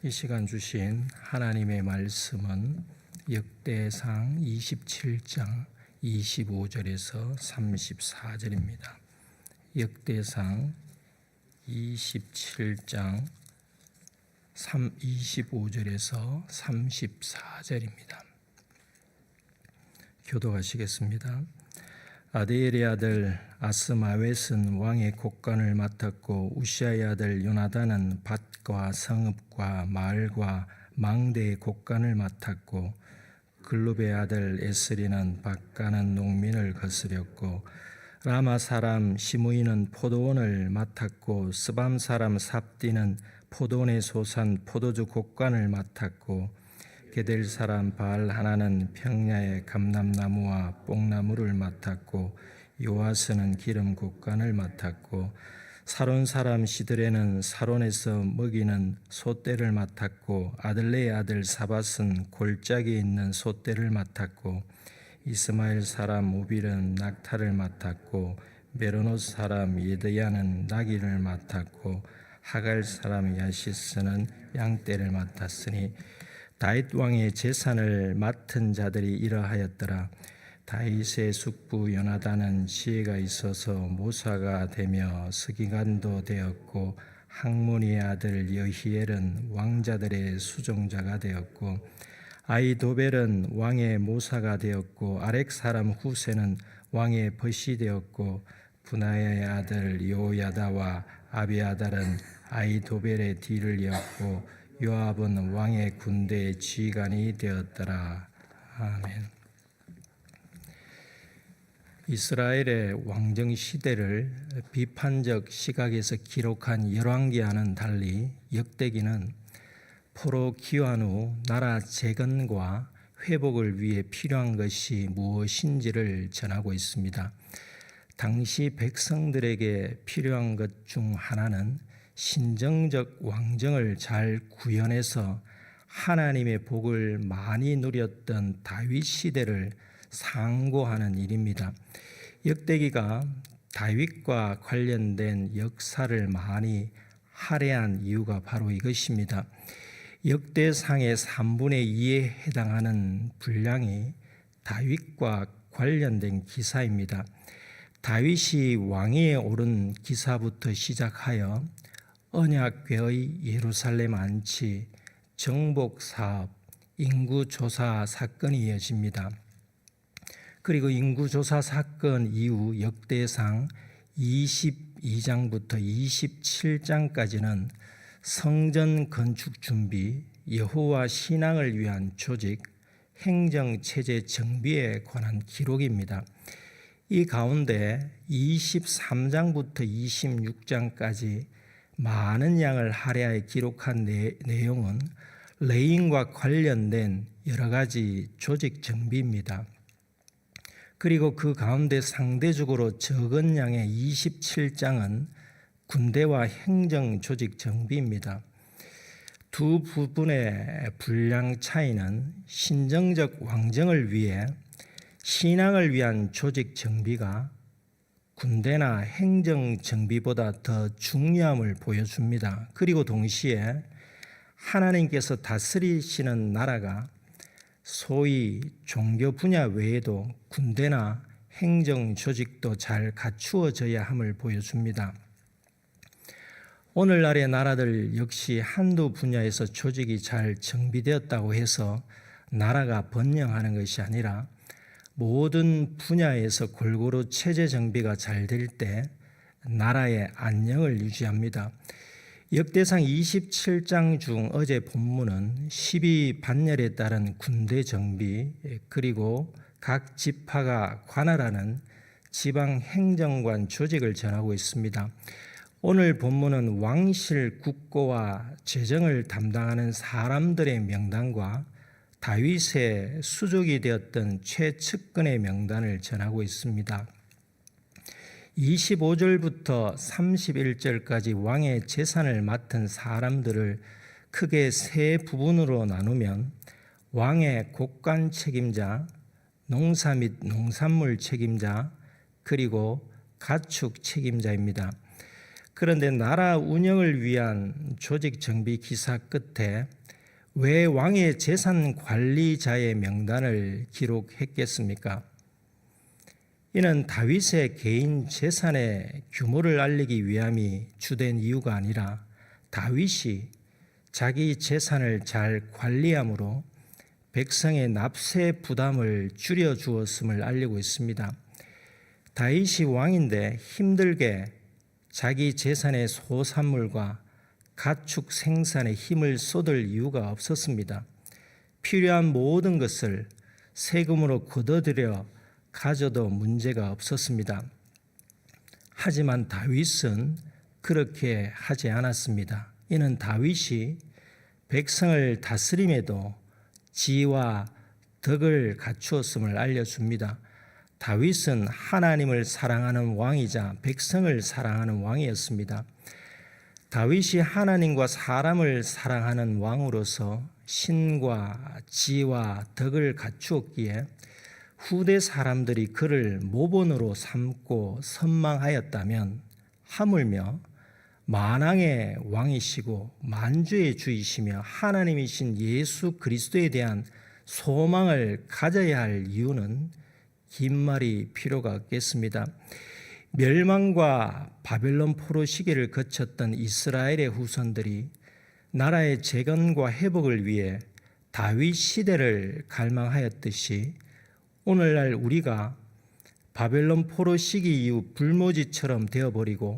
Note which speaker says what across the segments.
Speaker 1: 이 시간 주신 하나님의 말씀은 역대상 27장 25절에서 34절입니다. 역대상 27장 25절에서 34절입니다. 교독하시겠습니다. 아디엘의 아들 아스마웻은 왕의 곡간을 맡았고 우시아의 아들 요나단은 밭과 성읍과 마을과 망대의 곡간을 맡았고 글룹의 아들 에스리는 밭 가는 농민을 거스렸고 라마 사람 시므이는 포도원을 맡았고 스밤 사람 삽디는 포도원에 솟은 포도주 곡간을 맡았고 게델 사람 바알 하나는 평야의 감람나무와 뽕나무를 맡았고 요아스는 기름 곡간을 맡았고 사론 사람 시드레는 사론에서 먹이는 솥대를 맡았고 아들레의 아들 사밧은 골짜기에 있는 솥대를 맡았고 이스마엘 사람 우빌은 낙타를 맡았고 메로노 사람 예드야는 나귀를 맡았고 하갈 사람 야시스는 양떼를 맡았으니 다윗 왕의 재산을 맡은 자들이 이러하였더라. 다윗의 숙부 요나단은 지혜가 있어서 모사가 되며 서기관도 되었고 학문이의 아들 여히엘은 왕자들의 수종자가 되었고 아히도벨은 왕의 모사가 되었고 아렉 사람 후세는 왕의 벗이 되었고 분하야의 아들 요야다와 아비아달은 아히도벨의 뒤를 이었고 요압은 왕의 군대의 지휘관이 되었더라. 아멘. 이스라엘의 왕정 시대를 비판적 시각에서 기록한 열왕기와는 달리 역대기는 포로 귀환 후 나라 재건과 회복을 위해 필요한 것이 무엇인지를 전하고 있습니다. 당시 백성들에게 필요한 것 중 하나는 신정적 왕정을 잘 구현해서 하나님의 복을 많이 누렸던 다윗 시대를 상고하는 일입니다. 역대기가 다윗과 관련된 역사를 많이 할애한 이유가 바로 이것입니다. 역대상의 3분의 2에 해당하는 분량이 다윗과 관련된 기사입니다. 다윗이 왕위에 오른 기사부터 시작하여 언약궤의 예루살렘 안치, 정복사업, 인구조사 사건이 이어집니다. 그리고 인구조사 사건 이후 역대상 22장부터 27장까지는 성전 건축 준비, 여호와 신앙을 위한 조직, 행정체제 정비에 관한 기록입니다. 이 가운데 23장부터 26장까지 많은 양을 할애하여 기록한 내용은 레인과 관련된 여러 가지 조직 정비입니다. 그리고 그 가운데 상대적으로 적은 양의 27장은 군대와 행정 조직 정비입니다. 두 부분의 분량 차이는 신정적 왕정을 위해 신앙을 위한 조직 정비가 군대나 행정 정비보다 더 중요함을 보여줍니다. 그리고 동시에 하나님께서 다스리시는 나라가 소위 종교 분야 외에도 군대나 행정 조직도 잘 갖추어져야 함을 보여줍니다. 오늘날의 나라들 역시 한두 분야에서 조직이 잘 정비되었다고 해서 나라가 번영하는 것이 아니라 모든 분야에서 골고루 체제 정비가 잘 될 때 나라의 안녕을 유지합니다. 역대상 27장 중 어제 본문은 12반열에 따른 군대 정비, 그리고 각 지파가 관할하는 지방 행정관 조직을 전하고 있습니다. 오늘 본문은 왕실 국고와 재정을 담당하는 사람들의 명단과 다윗의 수족이 되었던 최측근의 명단을 전하고 있습니다. 25절부터 31절까지 왕의 재산을 맡은 사람들을 크게 세 부분으로 나누면 왕의 곡간 책임자, 농사 및 농산물 책임자, 그리고 가축 책임자입니다. 그런데 나라 운영을 위한 조직 정비 기사 끝에 왜 왕의 재산 관리자의 명단을 기록했겠습니까? 이는 다윗의 개인 재산의 규모를 알리기 위함이 주된 이유가 아니라 다윗이 자기 재산을 잘 관리함으로 백성의 납세 부담을 줄여 주었음을 알리고 있습니다. 다윗이 왕인데 힘들게 자기 재산의 소산물과 가축 생산에 힘을 쏟을 이유가 없었습니다. 필요한 모든 것을 세금으로 걷어들여 가져도 문제가 없었습니다. 하지만 다윗은 그렇게 하지 않았습니다. 이는 다윗이 백성을 다스림에도 지혜와 덕을 갖추었음을 알려줍니다. 다윗은 하나님을 사랑하는 왕이자 백성을 사랑하는 왕이었습니다. 다윗이 하나님과 사람을 사랑하는 왕으로서 신과 지혜와 덕을 갖추었기에 후대 사람들이 그를 모본으로 삼고 선망하였다면 하물며 만왕의 왕이시고 만주의 주이시며 하나님이신 예수 그리스도에 대한 소망을 가져야 할 이유는 긴 말이 필요가 없겠습니다. 멸망과 바벨론 포로 시기를 거쳤던 이스라엘의 후손들이 나라의 재건과 회복을 위해 다윗 시대를 갈망하였듯이 오늘날 우리가 바벨론 포로 시기 이후 불모지처럼 되어버리고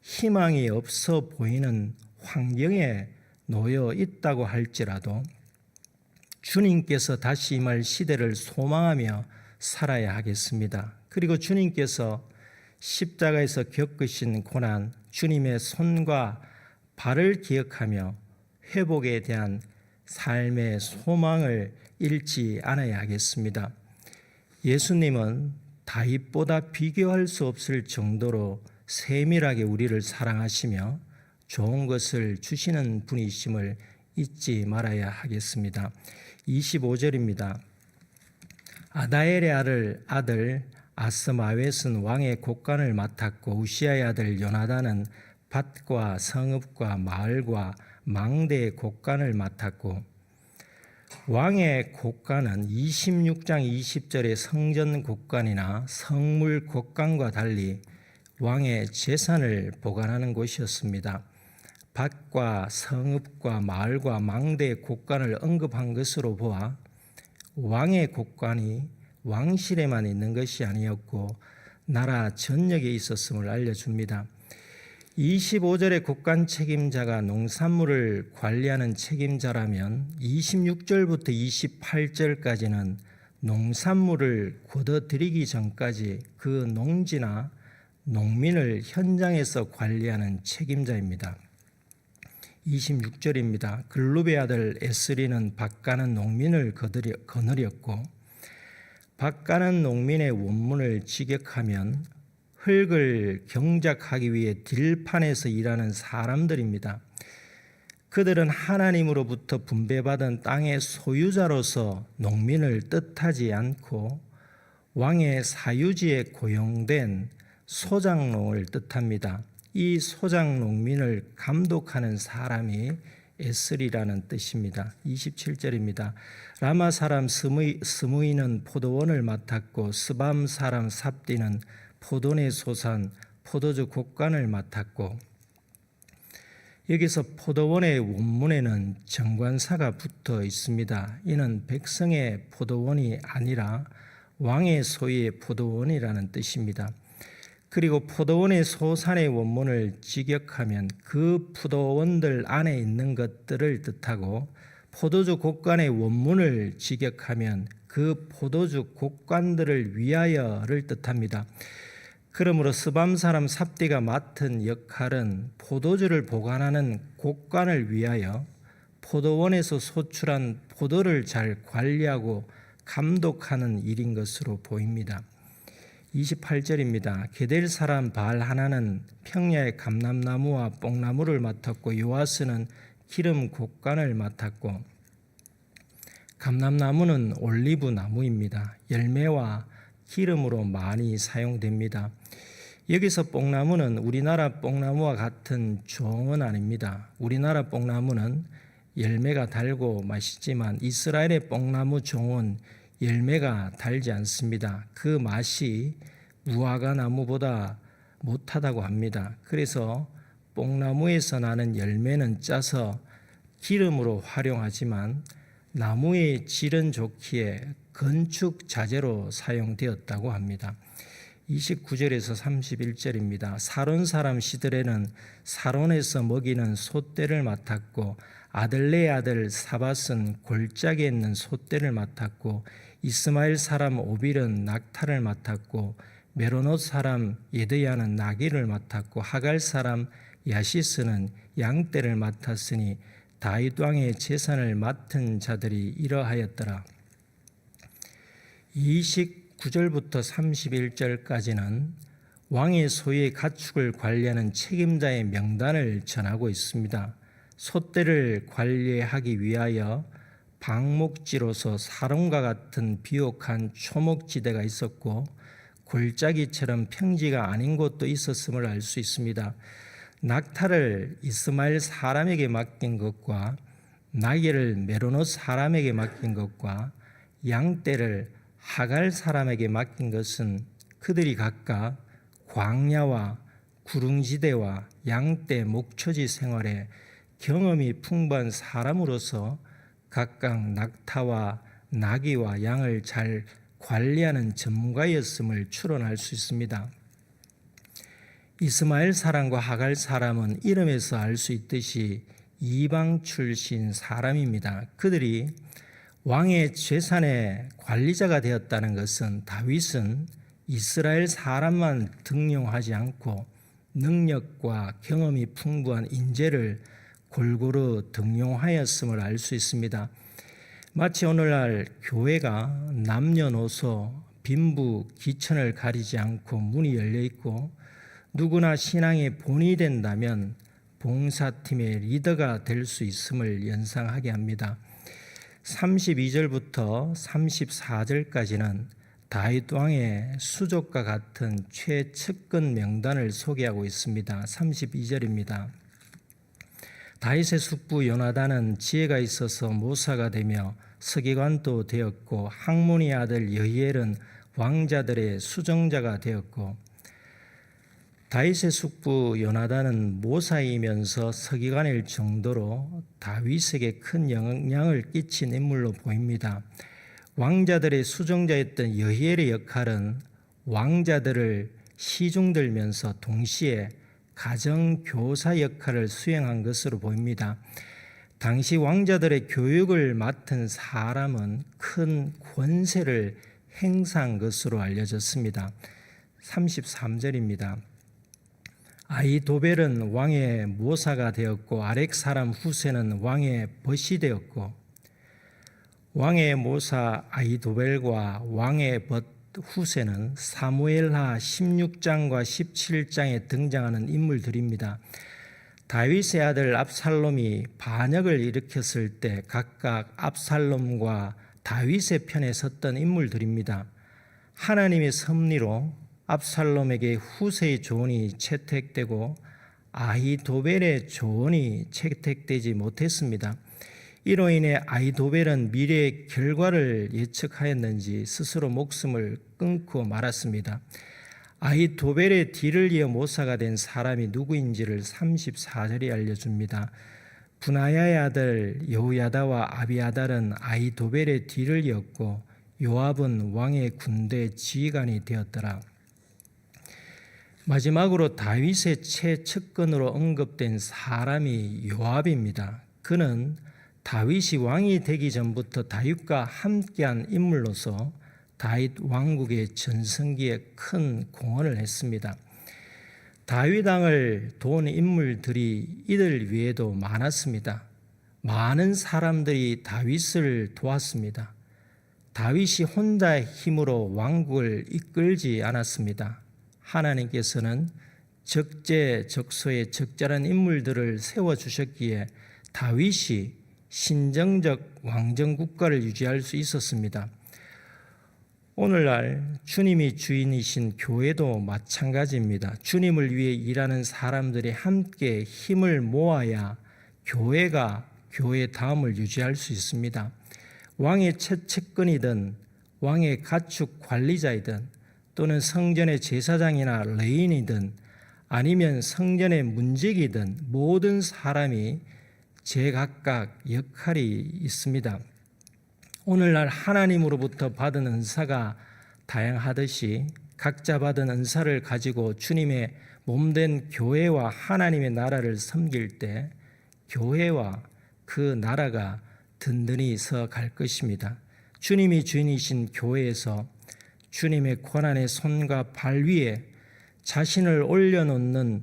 Speaker 1: 희망이 없어 보이는 환경에 놓여 있다고 할지라도 주님께서 다시 임할 시대를 소망하며 살아야 하겠습니다. 그리고 주님께서 십자가에서 겪으신 고난, 주님의 손과 발을 기억하며 회복에 대한 삶의 소망을 잃지 않아야 하겠습니다. 예수님은 다윗보다 비교할 수 없을 정도로 세밀하게 우리를 사랑하시며 좋은 것을 주시는 분이심을 잊지 말아야 하겠습니다. 25절입니다. 아다엘의 아들 아스마웻은 왕의 곡간을 맡았고 우시아의 아들 요나단은 밭과 성읍과 마을과 망대의 곡간을 맡았고 왕의 곡간은 26장 20절의 성전 곡간이나 성물 곡간과 달리 왕의 재산을 보관하는 곳이었습니다. 밭과 성읍과 마을과 망대의 곡간을 언급한 것으로 보아 왕의 곡간이 왕실에만 있는 것이 아니었고 나라 전역에 있었음을 알려줍니다. 25절의 곡간 책임자가 농산물을 관리하는 책임자라면 26절부터 28절까지는 농산물을 걷어들이기 전까지 그 농지나 농민을 현장에서 관리하는 책임자입니다. 26절입니다. 글룹의 아들 에스리는 밭가는 농민을 거느렸고 밭가는 농민의 원문을 직역하면 흙을 경작하기 위해 들판에서 일하는 사람들입니다. 그들은 하나님으로부터 분배받은 땅의 소유자로서 농민을 뜻하지 않고 왕의 사유지에 고용된 소장농을 뜻합니다. 이 소장농민을 감독하는 사람이 에스리라는 뜻입니다. 27절입니다. 라마 사람 스무이는 포도원을 맡았고 스밤 사람 삽디는 포도내 소산 포도주 곡간을 맡았고 여기서 포도원의 원문에는 정관사가 붙어 있습니다. 이는 백성의 포도원이 아니라 왕의 소유의 포도원이라는 뜻입니다. 그리고 포도원의 소산의 원문을 직역하면 그 포도원들 안에 있는 것들을 뜻하고 포도주 곡간의 원문을 직역하면 그 포도주 곡간들을 위하여를 뜻합니다. 그러므로 스밤 사람 삽디가 맡은 역할은 포도주를 보관하는 곡간을 위하여 포도원에서 소출한 포도를 잘 관리하고 감독하는 일인 것으로 보입니다. 28절입니다. 게델 사람 바알하나는 평야의 감람나무와 뽕나무를 맡았고 요아스는 기름 곡간을 맡았고 감람나무는 올리브 나무입니다. 열매와 기름으로 많이 사용됩니다. 여기서 뽕나무는 우리나라 뽕나무와 같은 종은 아닙니다. 우리나라 뽕나무는 열매가 달고 맛있지만 이스라엘의 뽕나무 종은 열매가 달지 않습니다. 그 맛이 무화과 나무보다 못하다고 합니다. 그래서 뽕나무에서 나는 열매는 짜서 기름으로 활용하지만 나무의 질은 좋기에 건축 자재로 사용되었다고 합니다. 29절에서 31절입니다. 사론 사람 시드레는 사론에서 먹이는 솥대를 맡았고 아들레의 아들 사밧은 골짜기에 있는 솥대를 맡았고 이스마엘 사람 오빌은 낙타를 맡았고 메로노 사람 예드야는 나귀를 맡았고 하갈 사람 야시스는 양떼를 맡았으니 다윗 왕의 재산을 맡은 자들이 이러하였더라. 29절부터 31절까지는 왕의 소유의 가축을 관리하는 책임자의 명단을 전하고 있습니다. 솥대를 관리하기 위하여 방목지로서 사론과 같은 비옥한 초목지대가 있었고 골짜기처럼 평지가 아닌 곳도 있었음을 알 수 있습니다. 낙타를 이스마엘 사람에게 맡긴 것과 나귀를 메로노 사람에게 맡긴 것과 양떼를 하갈 사람에게 맡긴 것은 그들이 각각 광야와 구릉지대와 양떼 목초지 생활에 경험이 풍부한 사람으로서 각각 낙타와 나귀와 양을 잘 관리하는 전문가였음을 추론할 수 있습니다. 이스마엘 사람과 하갈 사람은 이름에서 알 수 있듯이 이방 출신 사람입니다. 그들이 왕의 재산의 관리자가 되었다는 것은 다윗은 이스라엘 사람만 등용하지 않고 능력과 경험이 풍부한 인재를 골고루 등용하였음을 알 수 있습니다. 마치 오늘날 교회가 남녀노소, 빈부, 기천을 가리지 않고 문이 열려 있고 누구나 신앙의 본이 된다면 봉사팀의 리더가 될 수 있음을 연상하게 합니다. 32절부터 34절까지는 다윗 왕의 수족과 같은 최측근 명단을 소개하고 있습니다. 32절입니다. 다윗의 숙부 요나단은 지혜가 있어서 모사가 되며 서기관도 되었고 학문의 아들 여히엘은 왕자들의 수정자가 되었고 다윗의 숙부 요나단은 모사이면서 서기관일 정도로 다윗에게 큰 영향을 끼친 인물로 보입니다. 왕자들의 수정자였던 여히엘의 역할은 왕자들을 시중들면서 동시에 가정교사 역할을 수행한 것으로 보입니다. 당시 왕자들의 교육을 맡은 사람은 큰 권세를 행사한 것으로 알려졌습니다. 33절입니다. 아히도벨은 왕의 모사가 되었고 아렉 사람 후세는 왕의 벗이 되었고 왕의 모사 아히도벨과 왕의 벗 후세는 사무엘하 16장과 17장에 등장하는 인물들입니다. 다윗의 아들 압살롬이 반역을 일으켰을 때 각각 압살롬과 다윗의 편에 섰던 인물들입니다. 하나님의 섭리로 압살롬에게 후세의 조언이 채택되고 아히도벨의 조언이 채택되지 못했습니다. 이로 인해 아히도벨은 미래의 결과를 예측하였는지 스스로 목숨을 끊고 말았습니다. 아히도벨의 뒤를 이어 모사가 된 사람이 누구인지를 34절이 알려줍니다. 분하야의 아들 여호야다와 아비아달은 아히도벨의 뒤를 이었고 요압은 왕의 군대 지휘관이 되었더라. 마지막으로 다윗의 최측근으로 언급된 사람이 요압입니다. 그는 다윗이 왕이 되기 전부터 다윗과 함께한 인물로서 다윗 왕국의 전성기에 큰 공헌을 했습니다. 다윗 왕을 도운 인물들이 이들 외에도 많았습니다. 많은 사람들이 다윗을 도왔습니다. 다윗이 혼자의 힘으로 왕국을 이끌지 않았습니다. 하나님께서는 적재적소에 적절한 인물들을 세워주셨기에 다윗이 신정적 왕정국가를 유지할 수 있었습니다. 오늘날 주님이 주인이신 교회도 마찬가지입니다. 주님을 위해 일하는 사람들이 함께 힘을 모아야 교회가 교회 다음을 유지할 수 있습니다. 왕의 채권이든 왕의 가축 관리자이든 또는 성전의 제사장이나 레인이든 아니면 성전의 문지기든 모든 사람이 제각각 역할이 있습니다. 오늘날 하나님으로부터 받은 은사가 다양하듯이 각자 받은 은사를 가지고 주님의 몸된 교회와 하나님의 나라를 섬길 때 교회와 그 나라가 든든히 서 갈 것입니다. 주님이 주인이신 교회에서 주님의 고난의 손과 발 위에 자신을 올려놓는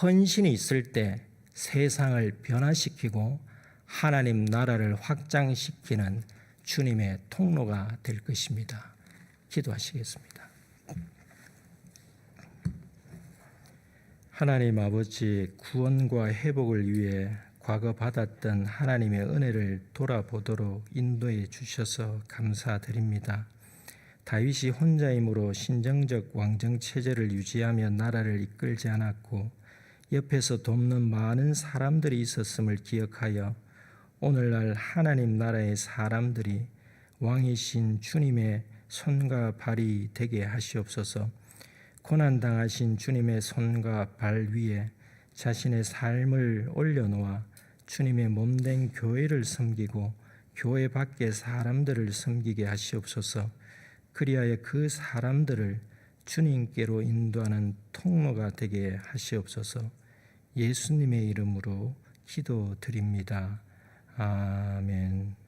Speaker 1: 헌신이 있을 때 세상을 변화시키고 하나님 나라를 확장시키는 주님의 통로가 될 것입니다. 기도하시겠습니다. 하나님 아버지, 구원과 회복을 위해 과거 받았던 하나님의 은혜를 돌아보도록 인도해 주셔서 감사드립니다. 다윗이 혼자임으로 신정적 왕정 체제를 유지하며 나라를 이끌지 않았고 옆에서 돕는 많은 사람들이 있었음을 기억하여 오늘날 하나님 나라의 사람들이 왕이신 주님의 손과 발이 되게 하시옵소서. 고난당하신 주님의 손과 발 위에 자신의 삶을 올려놓아 주님의 몸된 교회를 섬기고 교회 밖의 사람들을 섬기게 하시옵소서. 그리하여 그 사람들을 주님께로 인도하는 통로가 되게 하시옵소서. 예수님의 이름으로 기도드립니다. 아멘.